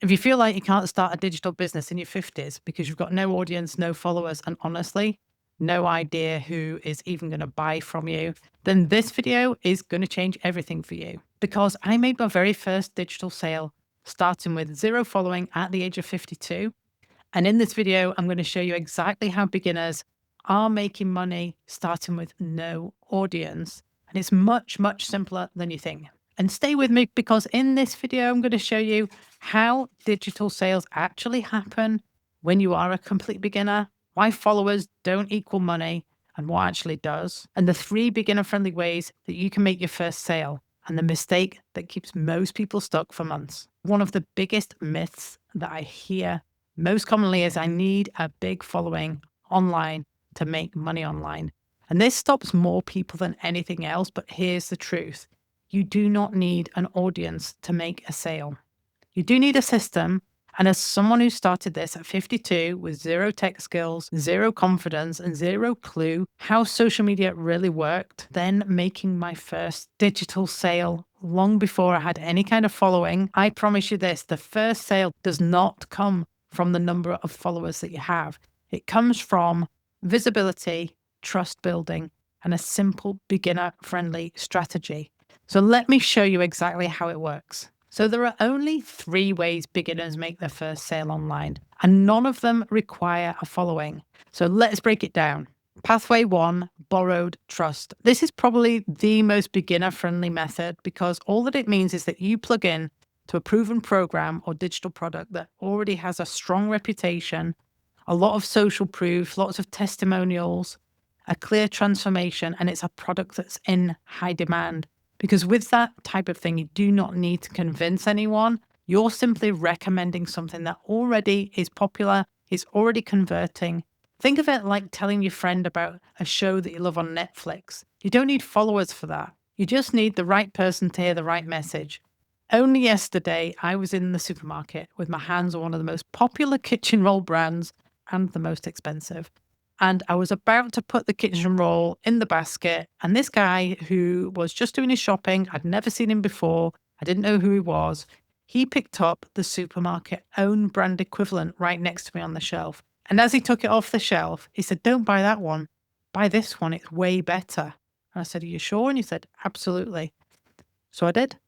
If you feel like you can't start a digital business in your 50s because you've got no audience, no followers, and honestly, no idea who is even going to buy from you, then this video is going to change everything for you. Because I made my very first digital sale starting with 0 following at the age of 52. And in this video, I'm going to show you exactly how beginners are making money starting with no audience. And it's much, much simpler than you think. And stay with me because in this video, I'm going to show you how digital sales actually happen when you are a complete beginner, why followers don't equal money and what actually does, and the 3 beginner-friendly ways that you can make your first sale, and the mistake that keeps most people stuck for months. One of the biggest myths that I hear most commonly is I need a big following online to make money online. And this stops more people than anything else, but here's the truth. You do not need an audience to make a sale. You do need a system. And as someone who started this at 52 with 0 tech skills, 0 confidence, and 0 clue how social media really worked, then making my first digital sale long before I had any kind of following, I promise you this, the first sale does not come from the number of followers that you have. It comes from visibility, trust building, and a simple beginner-friendly strategy. So let me show you exactly how it works. So there are only 3 ways beginners make their first sale online, and none of them require a following. So let's break it down. Pathway 1, borrowed trust. This is probably the most beginner-friendly method because all that it means is that you plug in to a proven program or digital product that already has a strong reputation, a lot of social proof, lots of testimonials, a clear transformation, and it's a product that's in high demand. Because with that type of thing, you do not need to convince anyone. You're simply recommending something that already is popular, is already converting. Think of it like telling your friend about a show that you love on Netflix. You don't need followers for that. You just need the right person to hear the right message. Only yesterday, I was in the supermarket with my hands on one of the most popular kitchen roll brands and the most expensive. And I was about to put the kitchen roll in the basket. And this guy who was just doing his shopping, I'd never seen him before. I didn't know who he was. He picked up the supermarket own brand equivalent right next to me on the shelf. And as he took it off the shelf, he said, "Don't buy that one. Buy this one. It's way better." And I said, "Are you sure?" And he said, "Absolutely." So I did.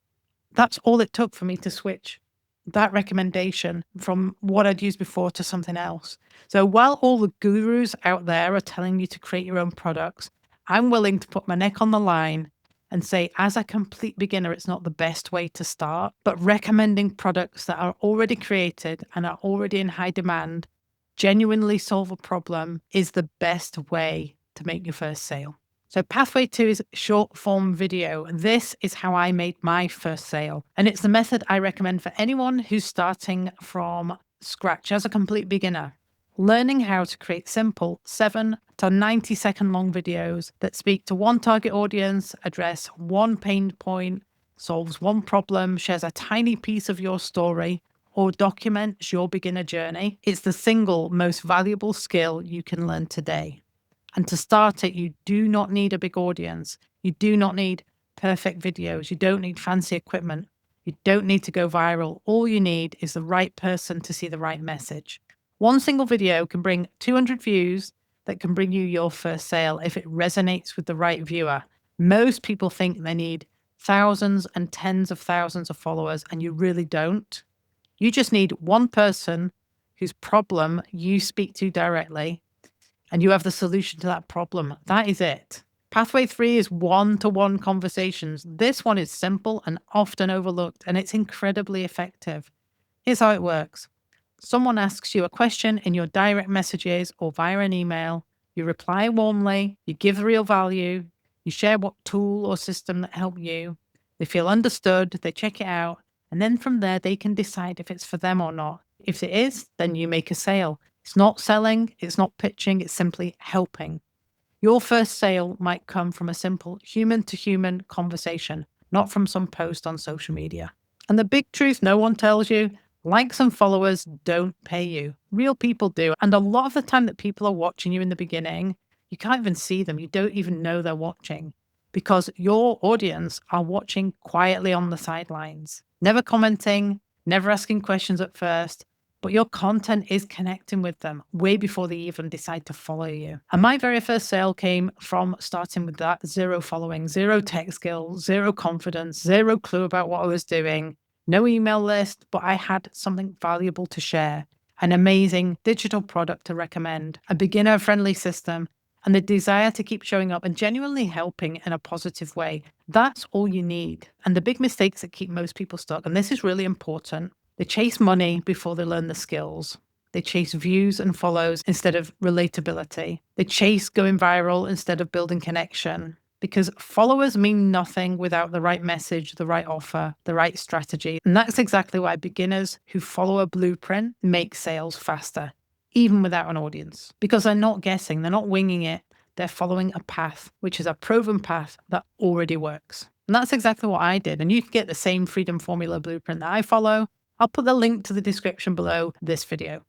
That's all it took for me to switch that recommendation from what I'd used before to something else. So while all the gurus out there are telling you to create your own products, I'm willing to put my neck on the line and say, as a complete beginner, it's not the best way to start, but recommending products that are already created and are already in high demand, genuinely solve a problem, is the best way to make your first sale. So pathway 2 is short form video. This is how I made my first sale. And it's the method I recommend for anyone who's starting from scratch as a complete beginner. Learning how to create simple 7 to 90-second long videos that speak to one target audience, address one pain point, solves one problem, shares a tiny piece of your story, or documents your beginner journey. It's the single most valuable skill you can learn today. And to start it, you do not need a big audience. You do not need perfect videos. You don't need fancy equipment. You don't need to go viral. All you need is the right person to see the right message. One single video can bring 200 views that can bring you your first sale if it resonates with the right viewer. Most people think they need thousands and tens of thousands of followers, and you really don't. You just need one person whose problem you speak to directly, and you have the solution to that problem. That is it. Pathway 3 is one-to-one conversations. This one is simple and often overlooked, and it's incredibly effective. Here's how it works. Someone asks you a question in your direct messages or via an email. You reply warmly, you give real value, you share what tool or system that helped you. They feel understood, they check it out, and then from there they can decide if it's for them or not. If it is, then you make a sale. It's not selling, it's not pitching, it's simply helping. Your first sale might come from a simple human-to-human conversation, not from some post on social media. And the big truth no one tells you, likes and followers don't pay you. Real people do. And a lot of the time that people are watching you in the beginning, you can't even see them. You don't even know they're watching because your audience are watching quietly on the sidelines, never commenting, never asking questions at first, but your content is connecting with them way before they even decide to follow you. And my very first sale came from starting with that zero following, zero tech skills, zero confidence, zero clue about what I was doing, no email list, but I had something valuable to share, an amazing digital product to recommend, a beginner-friendly system, and the desire to keep showing up and genuinely helping in a positive way. That's all you need. And the big mistakes that keep most people stuck, and this is really important, they chase money before they learn the skills. They chase views and follows instead of relatability. They chase going viral instead of building connection. Because followers mean nothing without the right message, the right offer, the right strategy. And that's exactly why beginners who follow a blueprint make sales faster, even without an audience. Because they're not guessing, they're not winging it. They're following a path, which is a proven path that already works. And that's exactly what I did. And you can get the same Freedom Formula blueprint that I follow. I'll put the link to the description below this video.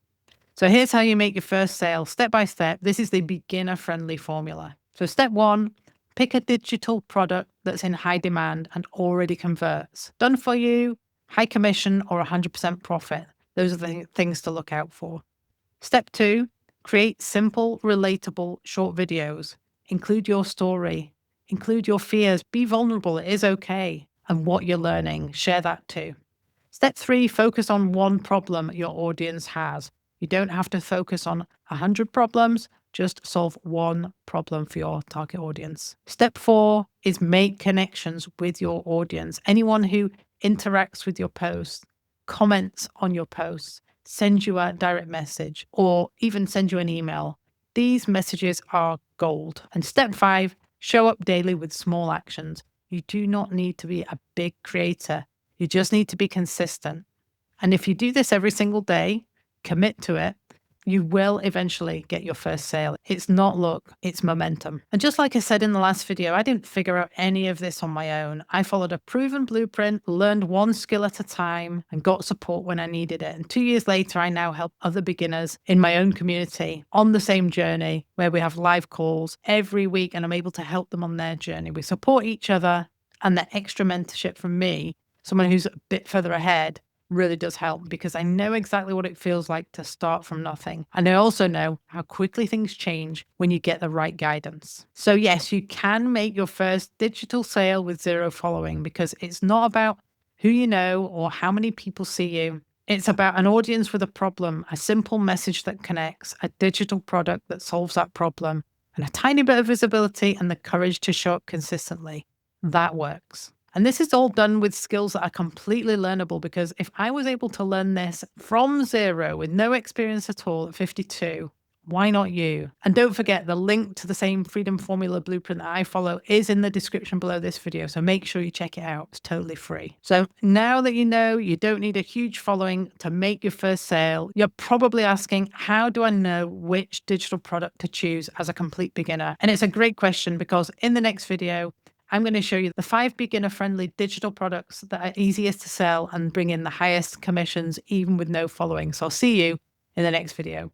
So here's how you make your first sale, step by step. This is the beginner-friendly formula. So step 1, pick a digital product that's in high demand and already converts. Done for you, high commission, or 100% profit. Those are the things to look out for. Step 2, create simple, relatable, short videos. Include your story, include your fears, be vulnerable, it is okay. And what you're learning, share that too. Step 3, focus on one problem your audience has. You don't have to focus on 100 problems, just solve one problem for your target audience. Step 4 is make connections with your audience. Anyone who interacts with your posts, comments on your posts, sends you a direct message, or even send you an email. These messages are gold. And step 5, show up daily with small actions. You do not need to be a big creator. You just need to be consistent. And if you do this every single day, commit to it, you will eventually get your first sale. It's not luck, it's momentum. And just like I said in the last video, I didn't figure out any of this on my own. I followed a proven blueprint, learned one skill at a time, and got support when I needed it. And 2 years later, I now help other beginners in my own community on the same journey, where we have live calls every week and I'm able to help them on their journey. We support each other, and the extra mentorship from me, someone who's a bit further ahead, really does help because I know exactly what it feels like to start from nothing. And I also know how quickly things change when you get the right guidance. So yes, you can make your first digital sale with zero following because it's not about who you know or how many people see you. It's about an audience with a problem, a simple message that connects, a digital product that solves that problem, and a tiny bit of visibility and the courage to show up consistently. That works. And this is all done with skills that are completely learnable because if I was able to learn this from zero with no experience at all at 52, why not you? And don't forget, the link to the same Freedom Formula blueprint that I follow is in the description below this video. So make sure you check it out. It's totally free. So now that you know you don't need a huge following to make your first sale, you're probably asking, how do I know which digital product to choose as a complete beginner? And it's a great question because in the next video, I'm going to show you the 5 beginner-friendly digital products that are easiest to sell and bring in the highest commissions, even with no following. So I'll see you in the next video.